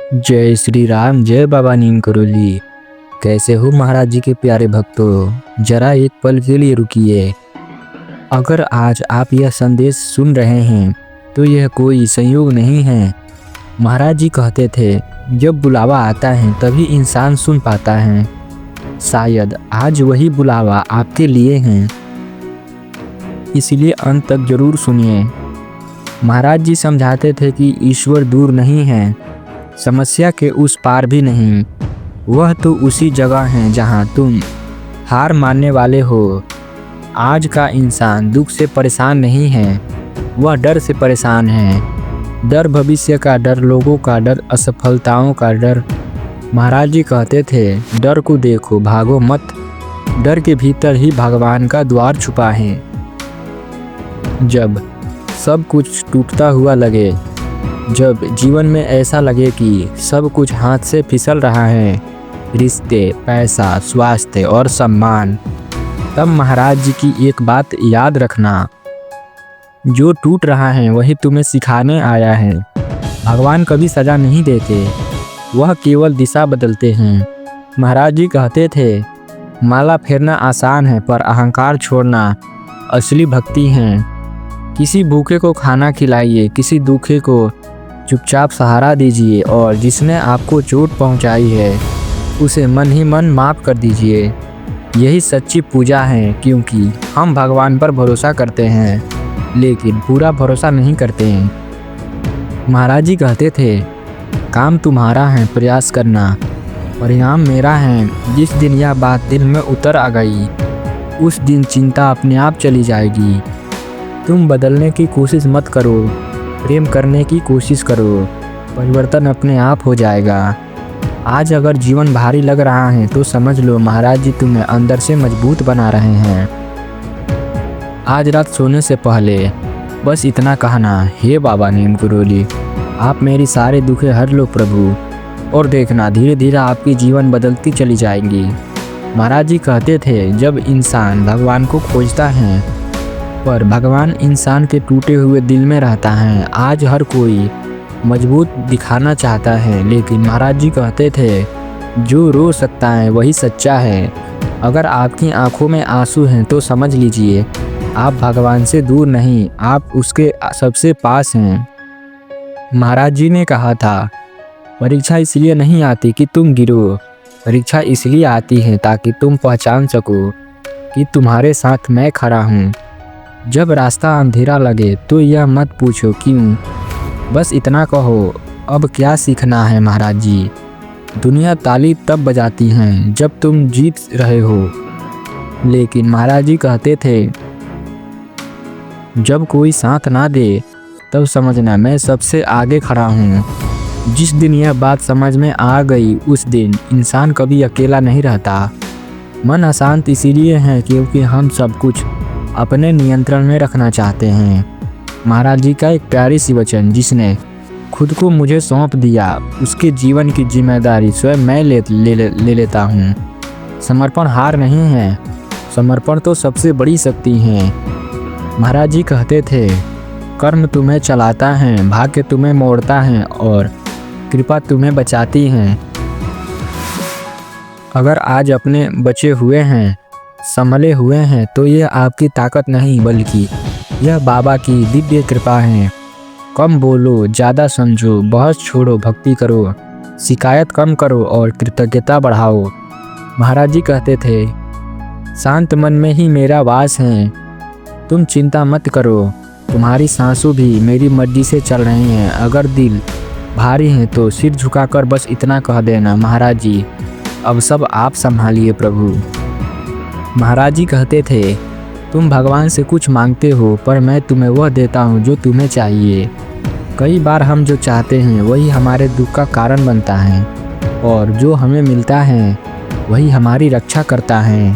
जय श्री राम, जय बाबा नीम करोली। कैसे हो महाराज जी के प्यारे भक्तों, जरा एक पल के लिए रुकिए। अगर आज आप यह संदेश सुन रहे हैं तो यह कोई संयोग नहीं है। महाराज जी कहते थे, जब बुलावा आता है तभी इंसान सुन पाता है। शायद आज वही बुलावा आपके लिए है, इसलिए अंत तक जरूर सुनिए। महाराज जी समझाते थे कि ईश्वर दूर नहीं है, समस्या के उस पार भी नहीं। वह तो उसी जगह है जहां तुम हार मानने वाले हो। आज का इंसान दुख से परेशान नहीं है, वह डर से परेशान है। डर भविष्य का डर, लोगों का डर, असफलताओं का डर। महाराज जी कहते थे, डर को देखो, भागो मत। डर के भीतर ही भगवान का द्वार छुपा है। जब सब कुछ टूटता हुआ लगे, जब जीवन में ऐसा लगे कि सब कुछ हाथ से फिसल रहा है, रिश्ते, पैसा, स्वास्थ्य और सम्मान, तब महाराज जी की एक बात याद रखना, जो टूट रहा है वही तुम्हें सिखाने आया है। भगवान कभी सजा नहीं देते, वह केवल दिशा बदलते हैं। महाराज जी कहते थे, माला फेरना आसान है पर अहंकार छोड़ना असली भक्ति है। किसी भूखे को खाना खिलाइए, किसी दुखे को चुपचाप सहारा दीजिए, और जिसने आपको चोट पहुंचाई है उसे मन ही मन माफ़ कर दीजिए। यही सच्ची पूजा है, क्योंकि हम भगवान पर भरोसा करते हैं लेकिन पूरा भरोसा नहीं करते हैं। महाराज जी कहते थे, काम तुम्हारा है, प्रयास करना, परिणाम मेरा है। जिस दिन यह बात दिल में उतर आ गई, उस दिन चिंता अपने आप चली जाएगी। तुम बदलने की कोशिश मत करो, प्रेम करने की कोशिश करो, परिवर्तन अपने आप हो जाएगा। आज अगर जीवन भारी लग रहा है तो समझ लो महाराज जी तुम्हें अंदर से मजबूत बना रहे हैं। आज रात सोने से पहले बस इतना कहना, हे बाबा नीम करोली, आप मेरी सारे दुखे हर लो प्रभु, और देखना धीरे धीरे आपकी जीवन बदलती चली जाएंगी। महाराज जी कहते थे, जब इंसान भगवान को खोजता है, पर भगवान इंसान के टूटे हुए दिल में रहता है। आज हर कोई मजबूत दिखाना चाहता है, लेकिन महाराज जी कहते थे, जो रो सकता है वही सच्चा है। अगर आपकी आंखों में आंसू हैं तो समझ लीजिए आप भगवान से दूर नहीं, आप उसके सबसे पास हैं। महाराज जी ने कहा था, परीक्षा इसलिए नहीं आती कि तुम गिरो, परीक्षा इसलिए आती है ताकि तुम पहचान सको कि तुम्हारे साथ मैं खड़ा हूँ। जब रास्ता अंधेरा लगे तो यह मत पूछो क्यों, बस इतना कहो, अब क्या सीखना है। महाराज जी, दुनिया ताली तब बजाती है जब तुम जीत रहे हो, लेकिन महाराज जी कहते थे, जब कोई साथ ना दे तब समझना मैं सबसे आगे खड़ा हूँ। जिस दिन यह बात समझ में आ गई, उस दिन इंसान कभी अकेला नहीं रहता। मन अशांत इसीलिए है क्योंकि हम सब कुछ अपने नियंत्रण में रखना चाहते हैं। महाराज जी का एक प्यारी सी वचन, जिसने खुद को मुझे सौंप दिया उसके जीवन की जिम्मेदारी स्वयं मैं ले लेता हूँ। समर्पण हार नहीं है, समर्पण तो सबसे बड़ी शक्ति है। महाराज जी कहते थे, कर्म तुम्हें चलाता है, भाग्य तुम्हें मोड़ता है और कृपा तुम्हें बचाती है। अगर आज अपने बचे हुए हैं, संभले हुए हैं, तो यह आपकी ताकत नहीं बल्कि यह बाबा की दिव्य कृपा है। कम बोलो, ज़्यादा समझो, बहस छोड़ो, भक्ति करो, शिकायत कम करो और कृतज्ञता बढ़ाओ। महाराज जी कहते थे, शांत मन में ही मेरा वास है, तुम चिंता मत करो, तुम्हारी सांसों भी मेरी मर्जी से चल रही हैं। अगर दिल भारी है तो सिर झुकाकर बस इतना कह देना, महाराज जी अब सब आप संभालिए प्रभु। महाराज जी कहते थे, तुम भगवान से कुछ मांगते हो पर मैं तुम्हें वह देता हूँ जो तुम्हें चाहिए। कई बार हम जो चाहते हैं वही हमारे दुख का कारण बनता है, और जो हमें मिलता है वही हमारी रक्षा करता है।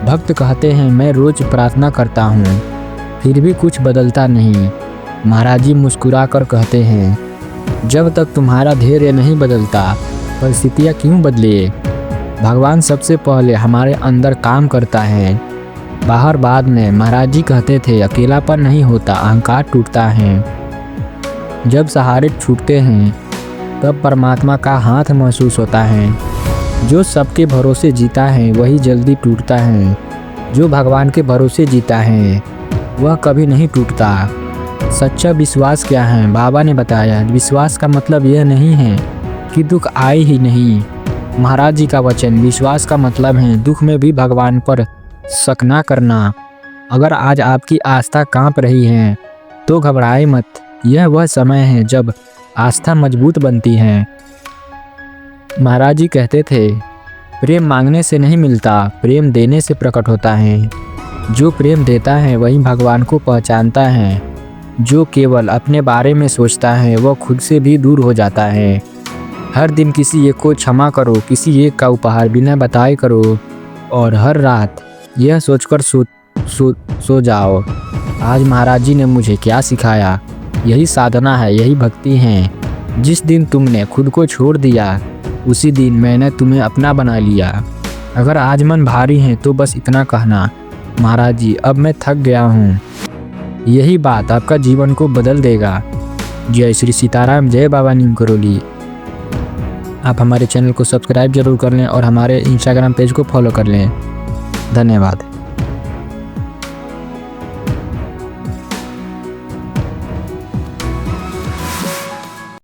भक्त कहते हैं, मैं रोज प्रार्थना करता हूँ फिर भी कुछ बदलता नहीं। महाराज जी मुस्कुरा कर कहते हैं, जब तक तुम्हारा धैर्य नहीं बदलता परिस्थितियाँ क्यों बदले। भगवान सबसे पहले हमारे अंदर काम करता है, बाहर बाद में। महाराज जी कहते थे, अकेलापन नहीं होता, अहंकार टूटता है। जब सहारे छूटते हैं तब परमात्मा का हाथ महसूस होता है। जो सबके भरोसे जीता है वही जल्दी टूटता है। जो भगवान के भरोसे जीता है वह कभी नहीं टूटता। सच्चा विश्वास क्या है? बाबा ने बताया, विश्वास का मतलब यह नहीं है कि दुख आए ही नहीं। महाराज जी का वचन, विश्वास का मतलब है दुख में भी भगवान पर शक ना करना। अगर आज आपकी आस्था कांप रही है तो घबराए मत। यह वह समय है जब आस्था मजबूत बनती है। महाराज जी कहते थे, प्रेम मांगने से नहीं मिलता, प्रेम देने से प्रकट होता है। जो प्रेम देता है वही भगवान को पहचानता है। जो केवल अपने बारे में सोचता है वह खुद से भी दूर हो जाता है। हर दिन किसी एक को क्षमा करो, किसी एक का उपहार बिना बताए करो और हर रात यह सोचकर सो जाओ, आज महाराज जी ने मुझे क्या सिखाया। यही साधना है, यही भक्ति है। जिस दिन तुमने खुद को छोड़ दिया उसी दिन मैंने तुम्हें अपना बना लिया। अगर आज मन भारी है तो बस इतना कहना, महाराज जी अब मैं थक गया हूँ। यही बात आपका जीवन को बदल देगा। जय श्री सीताराम, जय बाबा नीम करोली। आप हमारे चैनल को सब्सक्राइब जरूर कर लें और हमारे इंस्टाग्राम पेज को फॉलो कर लें। धन्यवाद।